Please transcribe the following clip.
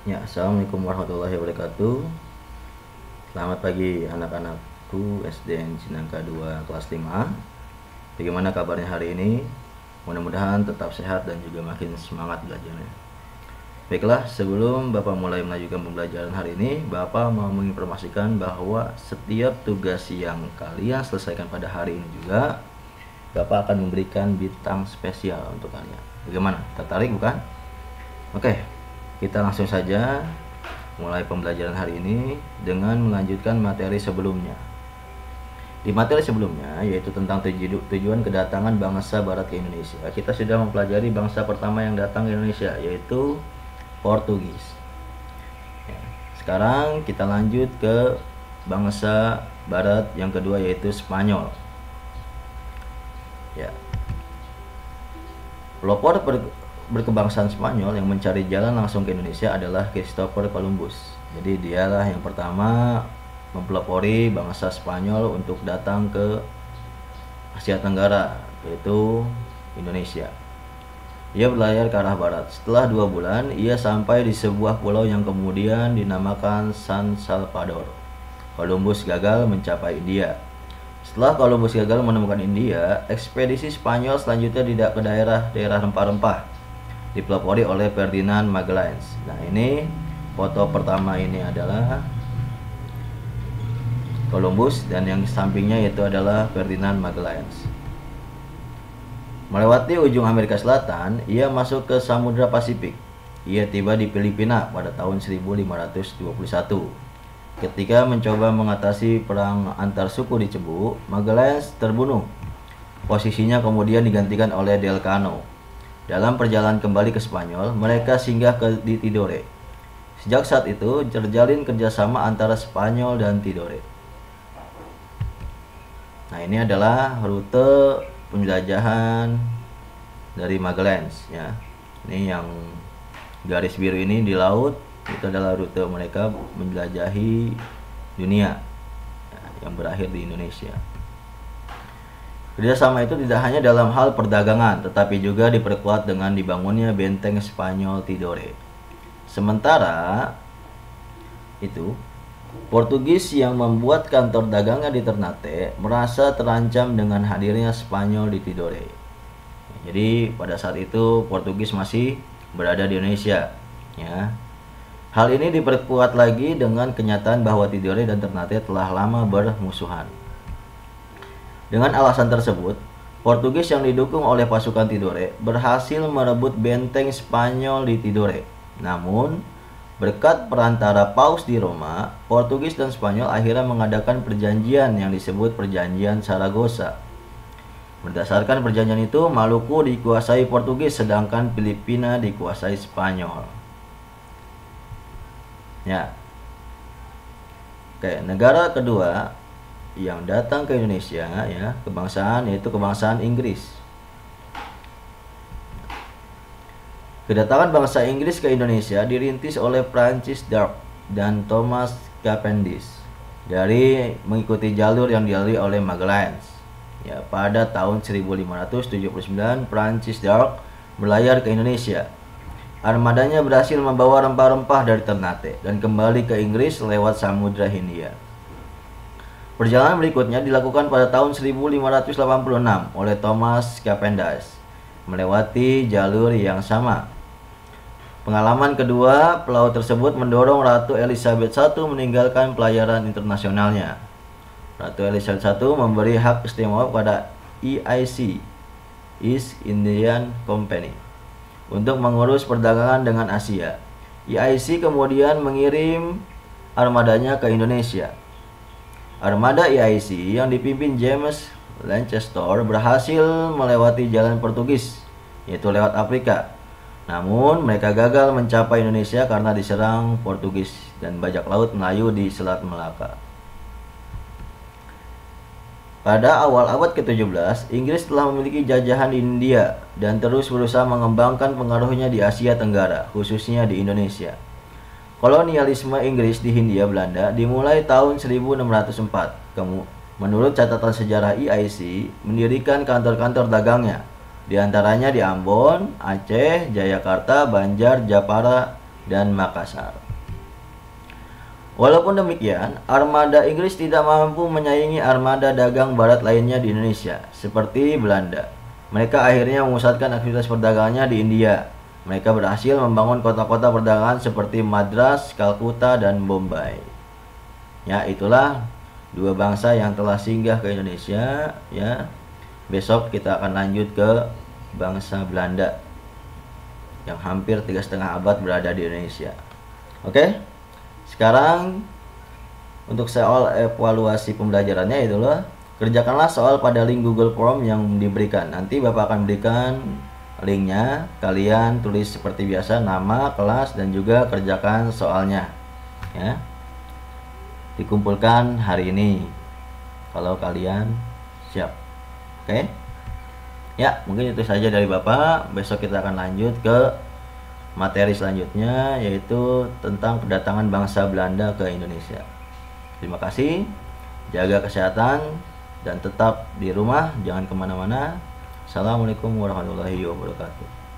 Ya, assalamualaikum warahmatullahi wabarakatuh. Selamat pagi anak-anakku SDN Cinangka 2 kelas 5. Bagaimana kabarnya hari ini? Mudah-mudahan tetap sehat dan juga makin semangat belajarnya. Baiklah, sebelum Bapak mulai melanjutkan pembelajaran hari ini, Bapak mau menginformasikan bahwa setiap tugas yang kalian selesaikan pada hari ini juga Bapak akan memberikan bintang spesial untuk kalian. Bagaimana? Tertarik bukan? Oke, kita langsung saja mulai pembelajaran hari ini dengan melanjutkan materi sebelumnya. Di materi sebelumnya, yaitu tentang tujuan kedatangan bangsa Barat ke Indonesia, kita sudah mempelajari bangsa pertama yang datang ke Indonesia, yaitu Portugis. Sekarang kita lanjut ke bangsa Barat yang kedua, yaitu Spanyol. Ya, pelopor berkebangsaan Spanyol yang mencari jalan langsung ke Indonesia adalah Christopher Columbus. Jadi dialah yang pertama mempelopori bangsa Spanyol untuk datang ke Asia Tenggara, yaitu Indonesia. Ia berlayar ke arah barat. Setelah 2 bulan, ia sampai di sebuah pulau yang kemudian dinamakan San Salvador. Columbus gagal mencapai India. Setelah Columbus gagal menemukan India, ekspedisi Spanyol selanjutnya tidak ke daerah rempah-rempah, dipelopori oleh Ferdinand Magellan. Nah, ini foto pertama ini adalah Columbus dan yang sampingnya yaitu adalah Ferdinand Magellan. Melewati ujung Amerika Selatan, ia masuk ke Samudra Pasifik. Ia tiba di Filipina pada tahun 1521. Ketika mencoba mengatasi perang antar suku di Cebu, Magellan terbunuh. Posisinya kemudian digantikan oleh Del Cano. Dalam perjalanan kembali ke Spanyol, mereka singgah di Tidore. Sejak saat itu, terjalin kerjasama antara Spanyol dan Tidore. Nah, ini adalah rute penjelajahan dari Magellan, ya. Ini yang garis biru ini di laut, itu adalah rute mereka menjelajahi dunia, ya, yang berakhir di Indonesia. Kerjasama itu tidak hanya dalam hal perdagangan, tetapi juga diperkuat dengan dibangunnya benteng Spanyol Tidore. Sementara itu, Portugis yang membuat kantor dagangnya di Ternate merasa terancam dengan hadirnya Spanyol di Tidore. Jadi pada saat itu Portugis masih berada di Indonesia, ya. Hal ini diperkuat lagi dengan kenyataan bahwa Tidore dan Ternate telah lama bermusuhan. Dengan alasan tersebut, Portugis yang didukung oleh pasukan Tidore berhasil merebut benteng Spanyol di Tidore. Namun, berkat perantara Paus di Roma, Portugis dan Spanyol akhirnya mengadakan perjanjian yang disebut Perjanjian Saragossa. Berdasarkan perjanjian itu, Maluku dikuasai Portugis sedangkan Filipina dikuasai Spanyol. Ya. Oke, negara kedua yang datang ke Indonesia, ya, kebangsaan yaitu kebangsaan Inggris. Kedatangan bangsa Inggris ke Indonesia dirintis oleh Francis Drake dan Thomas Cavendish dari mengikuti jalur yang dilalui oleh Magellan. Ya, pada tahun 1579 Francis Drake berlayar ke Indonesia. Armadanya berhasil membawa rempah-rempah dari Ternate dan kembali ke Inggris lewat Samudra Hindia. Perjalanan berikutnya dilakukan pada tahun 1586 oleh Thomas Cavendish melewati jalur yang sama. Pengalaman kedua, pelaut tersebut mendorong Ratu Elizabeth I meninggalkan pelayaran internasionalnya. Ratu Elizabeth I memberi hak istimewa kepada EIC, East Indian Company, untuk mengurus perdagangan dengan Asia. EIC kemudian mengirim armadanya ke Indonesia. Armada EIC yang dipimpin James Lancaster berhasil melewati jalan Portugis, yaitu lewat Afrika. Namun mereka gagal mencapai Indonesia karena diserang Portugis dan bajak laut Melayu di Selat Melaka. Pada awal abad ke-17, Inggris telah memiliki jajahan di India dan terus berusaha mengembangkan pengaruhnya di Asia Tenggara, khususnya di Indonesia. Kolonialisme Inggris di Hindia Belanda dimulai tahun 1604. Menurut catatan sejarah EIC, mendirikan kantor-kantor dagangnya, di antaranya di Ambon, Aceh, Jayakarta, Banjar, Japara, dan Makassar. Walaupun demikian, armada Inggris tidak mampu menyaingi armada dagang barat lainnya di Indonesia, seperti Belanda. Mereka akhirnya memusatkan aktivitas perdagangannya di India. Mereka berhasil membangun kota-kota perdagangan seperti Madras, Kalkuta, dan Bombay. Ya, itulah dua bangsa yang telah singgah ke Indonesia. Ya, besok kita akan lanjut ke bangsa Belanda yang hampir 3,5 abad berada di Indonesia. Oke. Sekarang untuk soal evaluasi pembelajarannya itulah kerjakanlah soal pada link Google Form yang diberikan. Nanti Bapak akan berikan linknya. Kalian tulis seperti biasa nama, kelas, dan juga kerjakan soalnya. Ya. Dikumpulkan hari ini kalau kalian siap. Oke. Ya, mungkin itu saja dari Bapak. Besok kita akan lanjut ke materi selanjutnya, yaitu tentang kedatangan bangsa Belanda ke Indonesia. Terima kasih, jaga kesehatan, dan tetap di rumah, jangan kemana-mana. Assalamualaikum warahmatullahi wabarakatuh.